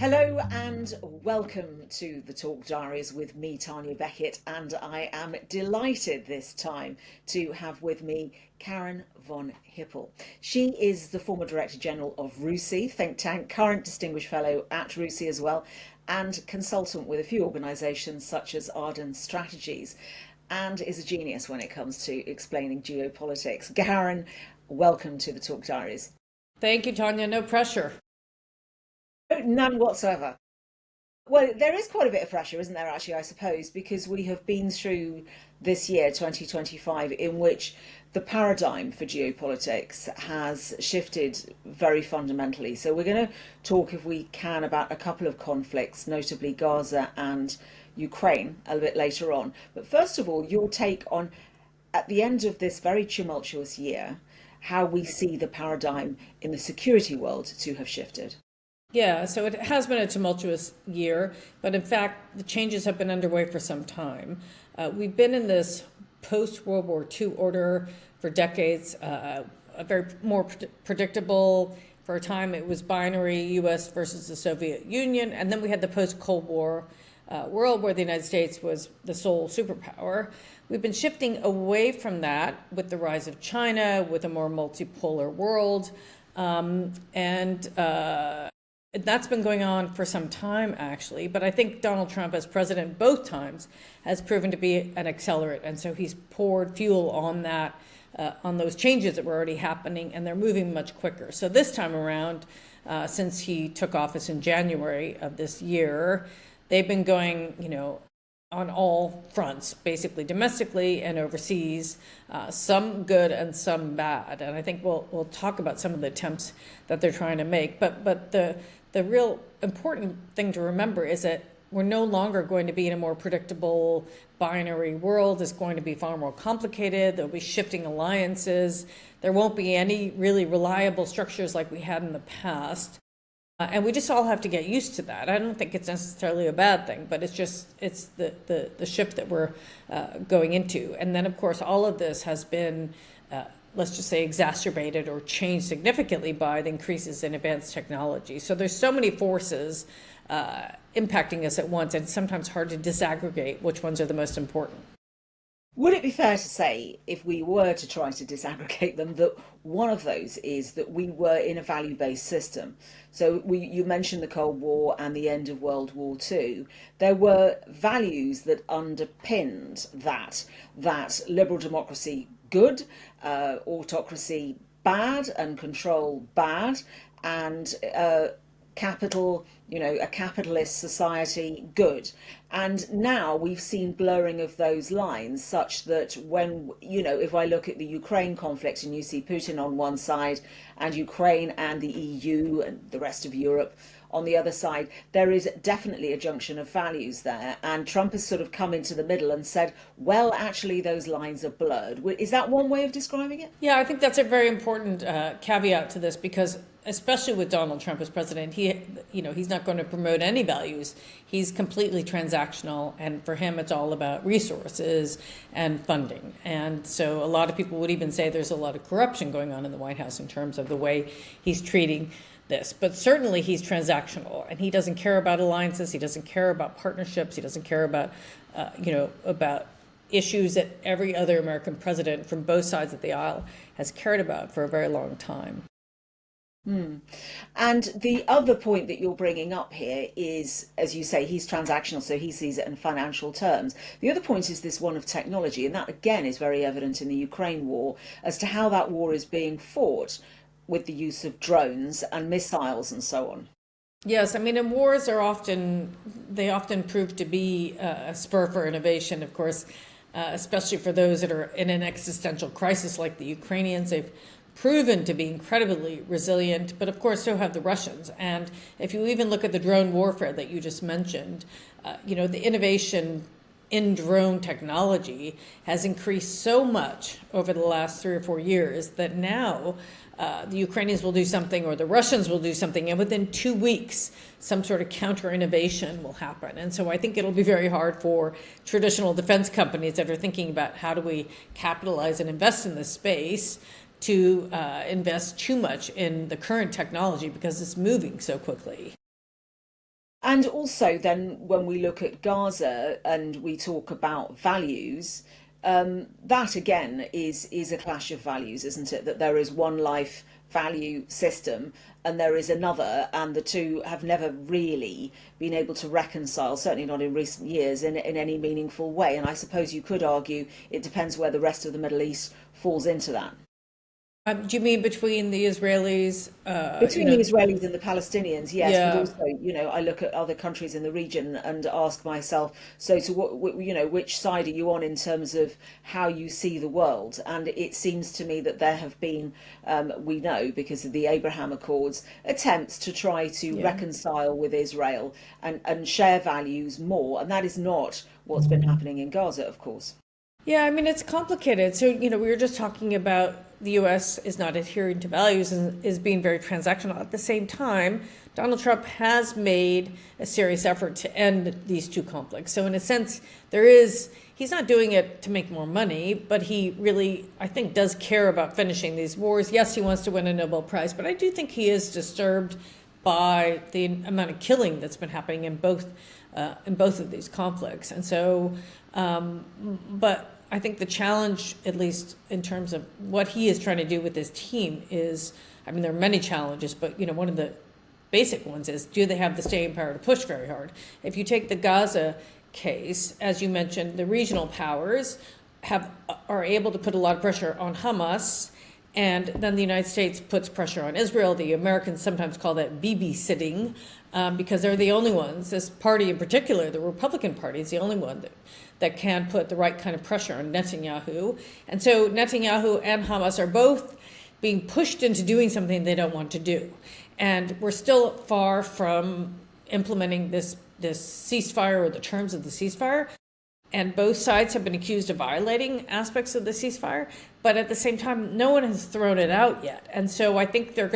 Hello and welcome to the Talk Diaries with me, Tanya Beckett, and I am delighted this time to have with me Karin von Hippel. She is the former Director General of RUSI think tank, current Distinguished Fellow at RUSI as well, and consultant with a few organisations such as Arden Strategies, and is a genius when it comes to explaining geopolitics. Karin, welcome to the Talk Diaries. Thank you, Tanya. No pressure. None whatsoever. Well, there is quite a bit of pressure, isn't there, actually, I suppose, because we have been through this year, 2025, in which the paradigm for geopolitics has shifted very fundamentally. So we're going to talk, if we can, about a couple of conflicts, notably Gaza and Ukraine, a bit later on. But first of all, your take on, at the end of this very tumultuous year, how we see the paradigm in the security world to have shifted. Yeah, so it has been a tumultuous year, but in fact, the changes have been underway for some time. We've been in this post-World War II order for decades, a very more predictable. For a time, it was binary, U.S. versus the Soviet Union, and then we had the post-Cold War world where the United States was the sole superpower. We've been shifting away from that with the rise of China, with a more multipolar world, and that's been going on for some time, actually. But I think Donald Trump, as president both times, has proven to be an accelerant. And so he's poured fuel on that, on those changes that were already happening, and they're moving much quicker. So this time around, since he took office in January of this year, they've been going, on all fronts, basically domestically and overseas, some good and some bad. And I think we'll talk about some of the attempts that they're trying to make. But the real important thing to remember is that we're no longer going to be in a more predictable binary world. It's going to be far more complicated. There'll be shifting alliances. There won't be any really reliable structures like we had in the past. And we just all have to get used to that. I don't think it's necessarily a bad thing, but it's the shift that we're going into. And then, of course, all of this has been, let's just say, exacerbated or changed significantly by the increases in advanced technology. So there's so many forces impacting us at once, and it's sometimes hard to disaggregate which ones are the most important. Would it be fair to say, if we were to try to disaggregate them, that one of those is that we were in a value-based system? So you mentioned the Cold War and the end of World War II. There were values that underpinned that liberal democracy good, autocracy bad, and control bad, and capital, a capitalist society good. And now we've seen blurring of those lines, such that when, if I look at the Ukraine conflict and you see Putin on one side and Ukraine and the EU and the rest of Europe on the other side, there is definitely a junction of values there. And Trump has sort of come into the middle and said, well, actually, those lines are blurred. Is that one way of describing it? Yeah, I think that's a very important caveat to this, because especially with Donald Trump as president, he's not going to promote any values. He's completely transactional, and for him, it's all about resources and funding. And so a lot of people would even say there's a lot of corruption going on in the White House in terms of the way he's treating this. But certainly he's transactional, and he doesn't care about alliances. He doesn't care about partnerships. He doesn't care about, about issues that every other American president from both sides of the aisle has cared about for a very long time. And the other point that you're bringing up here is, as you say, he's transactional, so he sees it in financial terms. The other point is this one of technology, and that again is very evident in the Ukraine war as to how that war is being fought with the use of drones and missiles and so on. Yes, I mean, and wars often prove to be a spur for innovation, of course, especially for those that are in an existential crisis like the Ukrainians. They've proven to be incredibly resilient, but of course so have the Russians. And if you even look at the drone warfare that you just mentioned, the innovation in drone technology has increased so much over the last 3 or 4 years that now the Ukrainians will do something or the Russians will do something, and within 2 weeks, some sort of counter innovation will happen. And so I think it'll be very hard for traditional defense companies that are thinking about how do we capitalize and invest in this space to invest too much in the current technology because it's moving so quickly. And also, then, when we look at Gaza and we talk about values, that again is a clash of values, isn't it? That there is one life value system and there is another, and the two have never really been able to reconcile, certainly not in recent years, in any meaningful way. And I suppose you could argue it depends where the rest of the Middle East falls into that. Do you mean between the Israelis, Between the Israelis and the Palestinians, yes, but Yeah. also, I look at other countries in the region and ask myself, so to which side are you on in terms of how you see the world? And it seems to me that there have been, we know because of the Abraham Accords, attempts to try to Yeah. reconcile with Israel and share values more, and that is not what's been happening in Gaza, of course. Yeah, I mean, it's complicated. So, we were just talking about the U.S. is not adhering to values and is being very transactional. At the same time, Donald Trump has made a serious effort to end these two conflicts. So, in a sense, he's not doing it to make more money, but he really, I think, does care about finishing these wars. Yes, he wants to win a Nobel Prize, but I do think he is disturbed by the amount of killing that's been happening in both of these conflicts. And so, but I think the challenge, at least in terms of what he is trying to do with his team, is, I mean, there are many challenges, but one of the basic ones is, do they have the staying power to push very hard? If you take the Gaza case, as you mentioned, the regional powers are able to put a lot of pressure on Hamas. And then the United States puts pressure on Israel. The Americans sometimes call that Bibi sitting, because they're the only ones, this party in particular, the Republican Party, is the only one that can put the right kind of pressure on Netanyahu. And so Netanyahu and Hamas are both being pushed into doing something they don't want to do. And we're still far from implementing this ceasefire or the terms of the ceasefire. And both sides have been accused of violating aspects of the ceasefire, but at the same time, no one has thrown it out yet. And so I think they're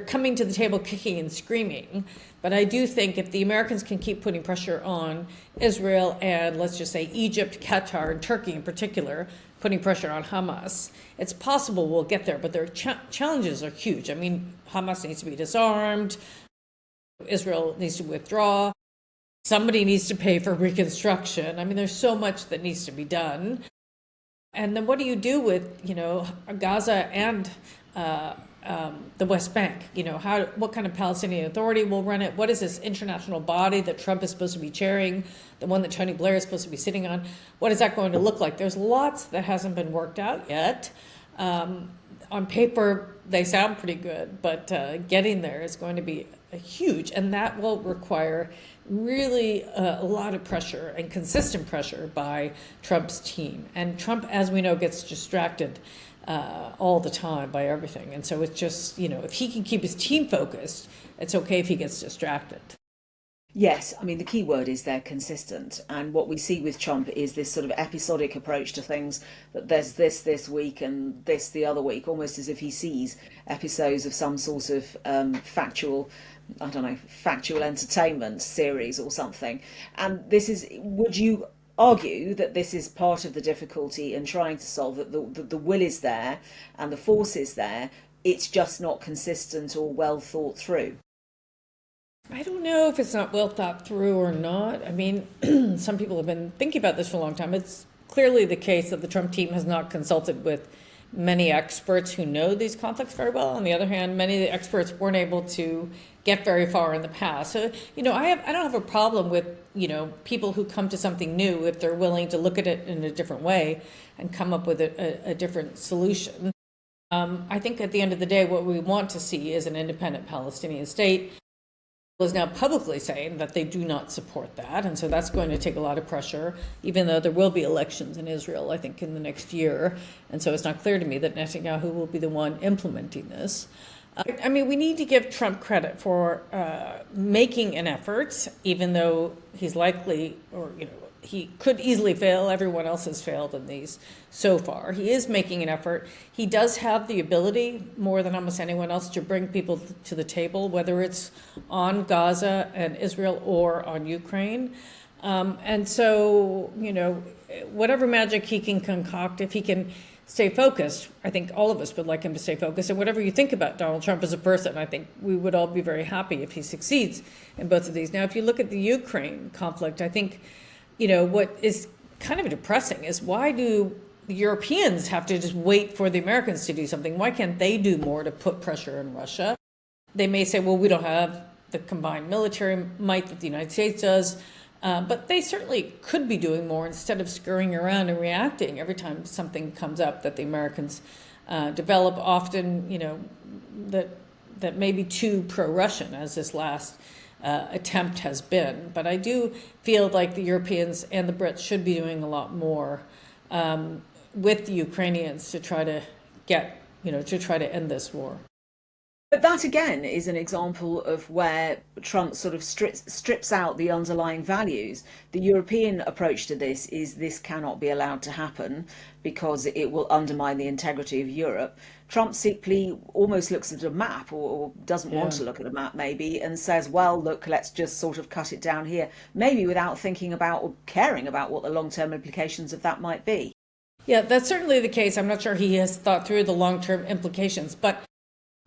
coming to the table kicking and screaming. But I do think if the Americans can keep putting pressure on Israel and, let's just say, Egypt, Qatar, and Turkey in particular, putting pressure on Hamas, it's possible we'll get there, but their challenges are huge. I mean, Hamas needs to be disarmed, Israel needs to withdraw. Somebody needs to pay for reconstruction. I mean, there's so much that needs to be done. And then what do you do with, Gaza and the West Bank? What kind of Palestinian Authority will run it? What is this international body that Trump is supposed to be chairing, the one that Tony Blair is supposed to be sitting on? What is that going to look like? There's lots that hasn't been worked out yet. On paper, they sound pretty good, but getting there is going to be huge, and that will require really a lot of pressure and consistent pressure by Trump's team. And Trump, as we know, gets distracted all the time by everything. And so it's just, if he can keep his team focused, it's okay if he gets distracted. Yes, I mean, the key word is they're consistent. And what we see with Trump is this sort of episodic approach to things, that there's this week and this the other week, almost as if he sees episodes of some sort of factual entertainment series or something. And would you argue that this is part of the difficulty in trying to solve that the will is there and the force is there, it's just not consistent or well thought through? I don't know if it's not well thought through or not. I mean, some people have been thinking about this for a long time. It's clearly the case that the Trump team has not consulted with many experts who know these conflicts very well. On the other hand, many of the experts weren't able to get very far in the past. So, I don't have a problem with, people who come to something new if they're willing to look at it in a different way and come up with a different solution. I think at the end of the day, what we want to see is an independent Palestinian state. Is now publicly saying that they do not support that. And so that's going to take a lot of pressure, even though there will be elections in Israel, I think, in the next year. And so it's not clear to me that Netanyahu will be the one implementing this. I mean, we need to give Trump credit for making an effort, even though he's likely, or, he could easily fail. Everyone else has failed in these so far. He is making an effort. He does have the ability, more than almost anyone else, to bring people to the table, whether it's on Gaza and Israel or on Ukraine. And so, whatever magic he can concoct, if he can stay focused. I think all of us would like him to stay focused. And whatever you think about Donald Trump as a person, I think we would all be very happy if he succeeds in both of these. Now, if you look at the Ukraine conflict, I think, what is kind of depressing is, why do the Europeans have to just wait for the Americans to do something? Why can't they do more to put pressure on Russia? They may say, well, we don't have the combined military might that the United States does. But they certainly could be doing more instead of scurrying around and reacting every time something comes up that the Americans develop, often, that may be too pro-Russian, as this last attempt has been. But I do feel like the Europeans and the Brits should be doing a lot more with the Ukrainians to try to end this war. But that again is an example of where Trump sort of strips out the underlying values. The European approach to this cannot be allowed to happen because it will undermine the integrity of Europe. Trump simply almost looks at a map, or doesn't want to look at a map maybe, and says, well, look, let's just sort of cut it down here, maybe without thinking about or caring about what the long-term implications of that might be. Yeah, that's certainly the case. I'm not sure he has thought through the long-term implications, but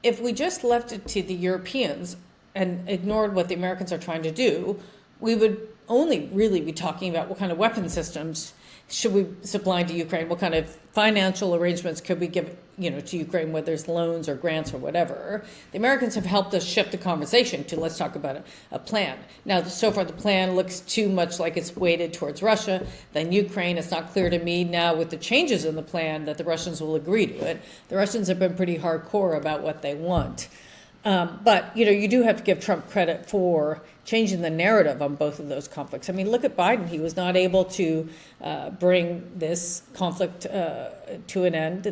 if we just left it to the Europeans and ignored what the Americans are trying to do, we would only really be talking about what kind of weapon systems should we supply to Ukraine, what kind of financial arrangements could we give, to Ukraine, whether it's loans or grants or whatever. The Americans have helped us shift the conversation to, let's talk about a plan. Now, so far the plan looks too much like it's weighted towards Russia than Ukraine. It's not clear to me now with the changes in the plan that the Russians will agree to it. The Russians have been pretty hardcore about what they want. But, you do have to give Trump credit for changing the narrative on both of those conflicts. I mean, look at Biden. He was not able to bring this conflict to an end.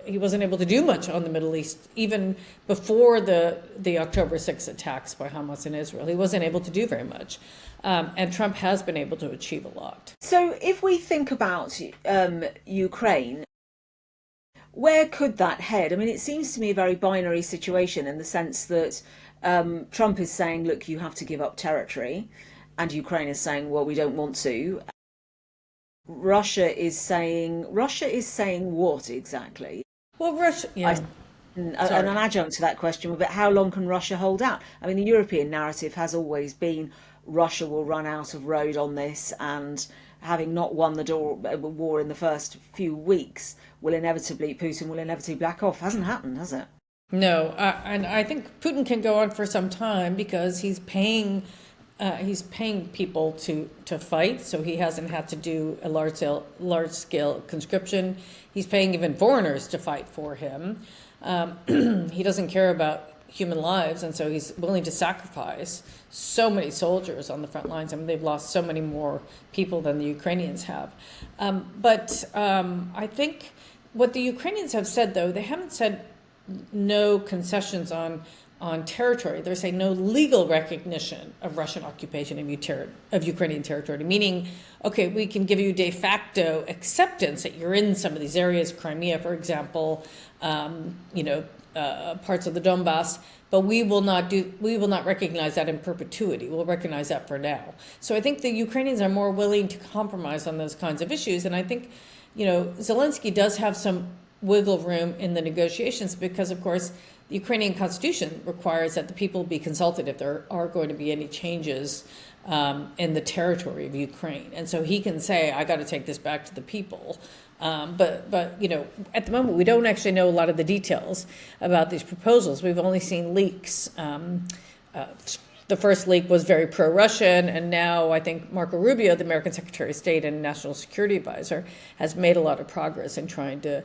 He wasn't able to do much on the Middle East, even before the October 6th attacks by Hamas in Israel. He wasn't able to do very much. And Trump has been able to achieve a lot. So if we think about Ukraine, where could that head? I mean, it seems to me a very binary situation in the sense that Trump is saying, look, you have to give up territory, and Ukraine is saying, well, we don't want to. Russia is saying what exactly? Well, Russia, yeah. And an adjunct to that question, but how long can Russia hold out? I mean, the European narrative has always been Russia will run out of road on this, and having not won the war in the first few weeks, Putin will inevitably back off. Hasn't happened, has it? No, and I think Putin can go on for some time because he's paying people to fight, so he hasn't had to do a large scale conscription. He's paying even foreigners to fight for him. He doesn't care about human lives, and so he's willing to sacrifice so many soldiers on the front lines. I mean, they've lost so many more people than the Ukrainians have. But I think what the Ukrainians have said, though, they haven't said no concessions on territory. They're saying no legal recognition of Russian occupation of Ukrainian territory, meaning, okay, we can give you de facto acceptance that you're in some of these areas, Crimea, for example, parts of the Donbass, but we will not recognize that in perpetuity. We'll recognize that for now. So I think the Ukrainians are more willing to compromise on those kinds of issues, and I think, Zelensky does have some wiggle room in the negotiations because, of course, the Ukrainian constitution requires that the people be consulted if there are going to be any changes in the territory of Ukraine. And so he can say, I got to take this back to the people. But at the moment, we don't actually know a lot of the details about these proposals. We've only seen leaks. The first leak was very pro-Russian, and now I think Marco Rubio, the American Secretary of State and National Security Advisor, has made a lot of progress in trying to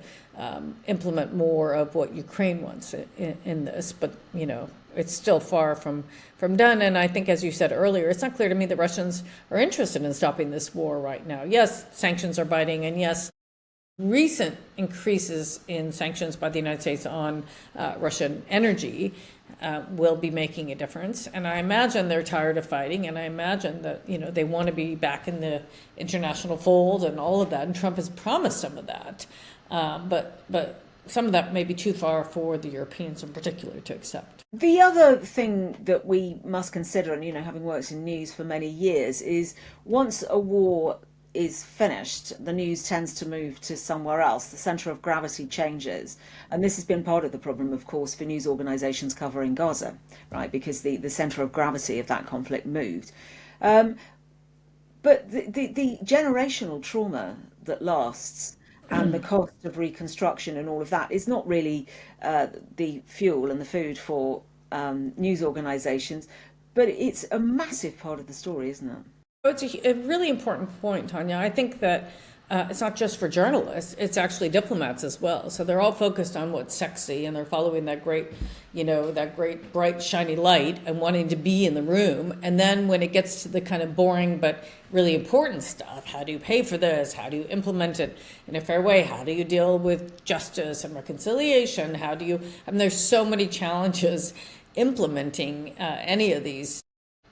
implement more of what Ukraine wants in this. But, it's still far from done. And I think, as you said earlier, it's not clear to me the Russians are interested in stopping this war right now. Yes, sanctions are biting, and yes, recent increases in sanctions by the United States on Russian energy will be making a difference. And I imagine they're tired of fighting, and I imagine that, they want to be back in the international fold and all of that. And Trump has promised some of that. But some of that may be too far for the Europeans in particular to accept. The other thing that we must consider, and, having worked in news for many years, is once a war is finished, the news tends to move to somewhere else. The centre of gravity changes. And this has been part of the problem, of course, for news organisations covering Gaza, right? Because the centre of gravity of that conflict moved. Um, but the generational trauma that lasts and the cost of reconstruction and all of that is not really the fuel and the food for news organisations, but it's a massive part of the story, isn't it? It's a really important point, Tanya. I think that it's not just for journalists, it's actually diplomats as well. So they're all focused on what's sexy and they're following that great, that great bright shiny light and wanting to be in the room. And then when it gets to the kind of boring but really important stuff, how do you pay for this? How do you implement it in a fair way? How do you deal with justice and reconciliation? There's so many challenges implementing any of these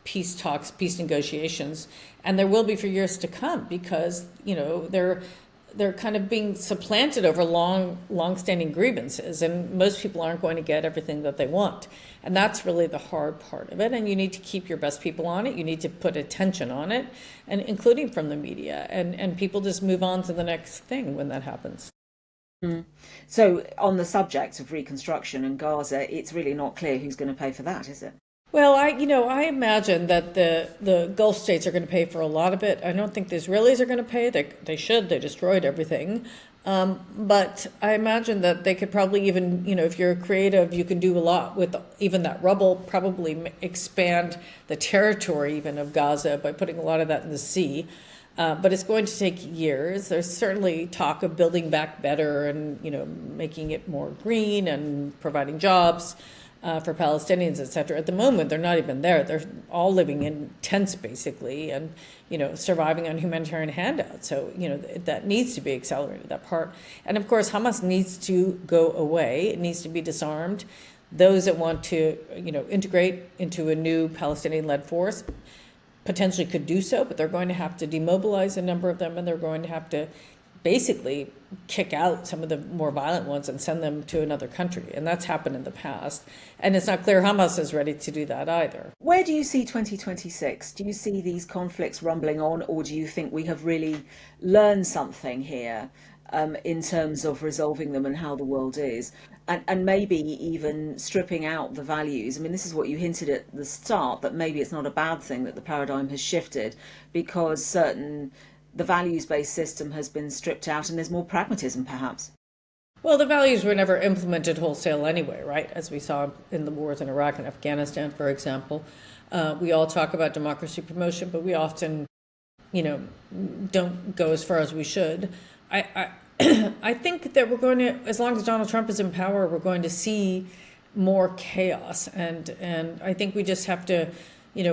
peace talks, peace negotiations, and there will be for years to come because they're kind of being supplanted over long-standing grievances, and most people aren't going to get everything that they want, and that's really the hard part of it. And you need to keep your best people on it. You need to put attention on it, and including from the media, and people just move on to the next thing when that happens. Mm. So, on the subject of reconstruction in Gaza, it's really not clear who's going to pay for that, is it? Well, I imagine that the Gulf states are going to pay for a lot of it. I don't think the Israelis are going to pay. They should. They destroyed everything. But I imagine that they could probably even, if you're creative, you can do a lot with even that rubble, probably expand the territory even of Gaza by putting a lot of that in the sea. But it's going to take years. There's certainly talk of building back better and, making it more green and providing jobs for Palestinians, et cetera. At the moment, they're not even there. They're all living in tents, basically, and, surviving on humanitarian handouts. So, that needs to be accelerated, that part. And, of course, Hamas needs to go away. It needs to be disarmed. Those that want to, integrate into a new Palestinian-led force potentially could do so, but they're going to have to demobilize a number of them, and they're going to have to basically kick out some of the more violent ones and send them to another country. And that's happened in the past. And it's not clear Hamas is ready to do that either. Where do you see 2026? Do you see these conflicts rumbling on, or do you think we have really learned something here in terms of resolving them and how the world is? And maybe even stripping out the values. I mean, this is what you hinted at the start, that maybe it's not a bad thing that the paradigm has shifted because the values-based system has been stripped out and there's more pragmatism, perhaps. Well, the values were never implemented wholesale anyway, right? As we saw in the wars in Iraq and Afghanistan, for example. We all talk about democracy promotion, but we often, don't go as far as we should. I think that we're going to, as long as Donald Trump is in power, we're going to see more chaos. And I think we just have to,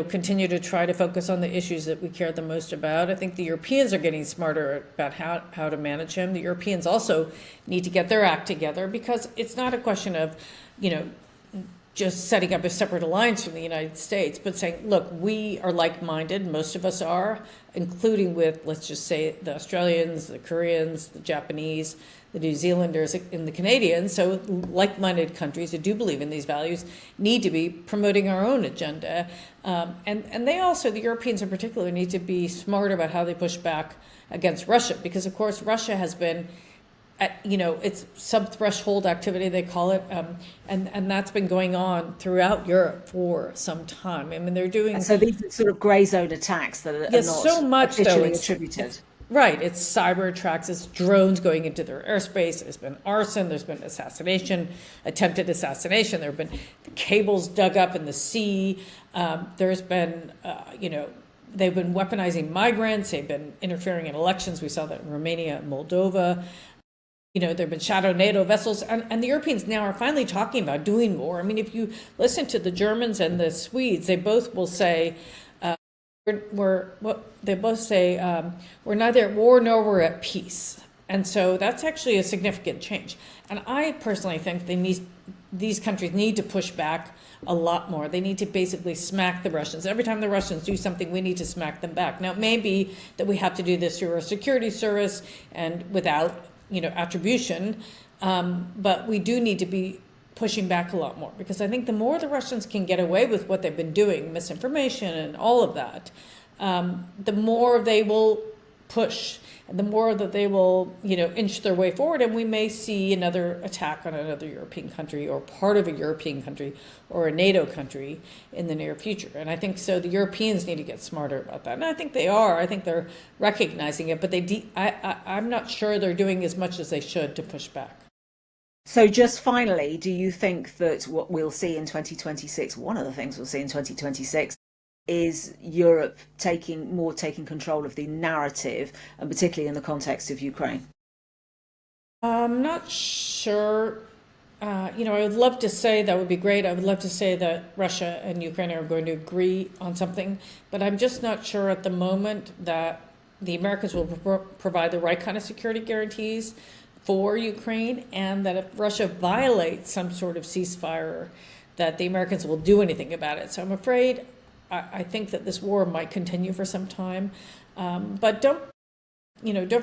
continue to try to focus on the issues that we care the most about. I think the Europeans are getting smarter about how to manage him. The Europeans also need to get their act together because it's not a question of, just setting up a separate alliance from the United States, but saying, look, we are like-minded, most of us are, including with, let's just say, the Australians, the Koreans, the Japanese, the New Zealanders, and the Canadians. So like-minded countries who do believe in these values need to be promoting our own agenda. And they also, the Europeans in particular, need to be smart about how they push back against Russia, because, of course, Russia has been it's sub-threshold activity, they call it, and that's been going on throughout Europe for some time. I mean, they're doing... And so these are sort of grey zone attacks that are yes, not so much, officially though, attributed. Right, it's cyber attacks, it's drones going into their airspace, there's been arson, there's been assassination, attempted assassination, there have been cables dug up in the sea, there's been, they've been weaponizing migrants, they've been interfering in elections, we saw that in Romania and Moldova. There have been shadow NATO vessels, and the Europeans now are finally talking about doing more. I mean, if you listen to the Germans and the Swedes, they both will say, we're neither at war nor we're at peace. And so that's actually a significant change. And I personally think these countries need to push back a lot more. They need to basically smack the Russians. Every time the Russians do something, we need to smack them back. Now, it may be that we have to do this through our security service and without attribution, but we do need to be pushing back a lot more, because I think the more the Russians can get away with what they've been doing, misinformation and all of that, the more they will push. And the more that they will, inch their way forward, and we may see another attack on another European country or part of a European country or a NATO country in the near future. And I think so the Europeans need to get smarter about that. And I think they are. I think they're recognizing it, but I'm not sure they're doing as much as they should to push back. So just finally, do you think that what we'll see in 2026, one of the things we'll see in 2026, is Europe taking control of the narrative, and particularly in the context of Ukraine? I'm not sure. I would love to say that would be great. I would love to say that Russia and Ukraine are going to agree on something, but I'm just not sure at the moment that the Americans will provide the right kind of security guarantees for Ukraine, and that if Russia violates some sort of ceasefire, that the Americans will do anything about it. So I'm afraid I think that this war might continue for some time, but don't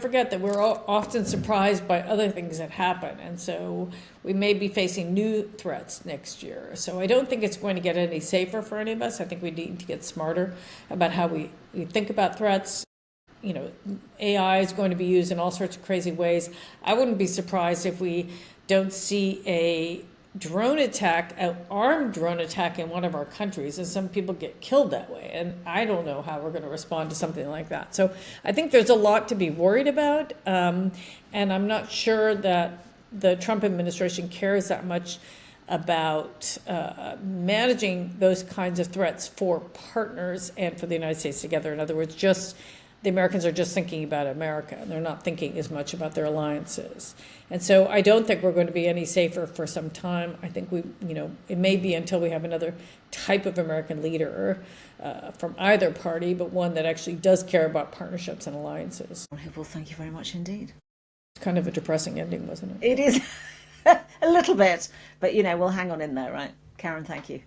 forget that we're often surprised by other things that happen, and so we may be facing new threats next year. So I don't think it's going to get any safer for any of us. I think we need to get smarter about how we think about threats. AI is going to be used in all sorts of crazy ways. I wouldn't be surprised if we don't see an armed drone attack in one of our countries, and some people get killed that way. And I don't know how we're going to respond to something like that. So I think there's a lot to be worried about. And I'm not sure that the Trump administration cares that much about managing those kinds of threats for partners and for the United States together. In other words, the Americans are just thinking about America, and they're not thinking as much about their alliances. And so I don't think we're going to be any safer for some time. I think it may be until we have another type of American leader from either party, but one that actually does care about partnerships and alliances. Hippel, thank you very much indeed. It's kind of a depressing ending, wasn't it? It is a little bit, but we'll hang on in there, right? Karin, thank you.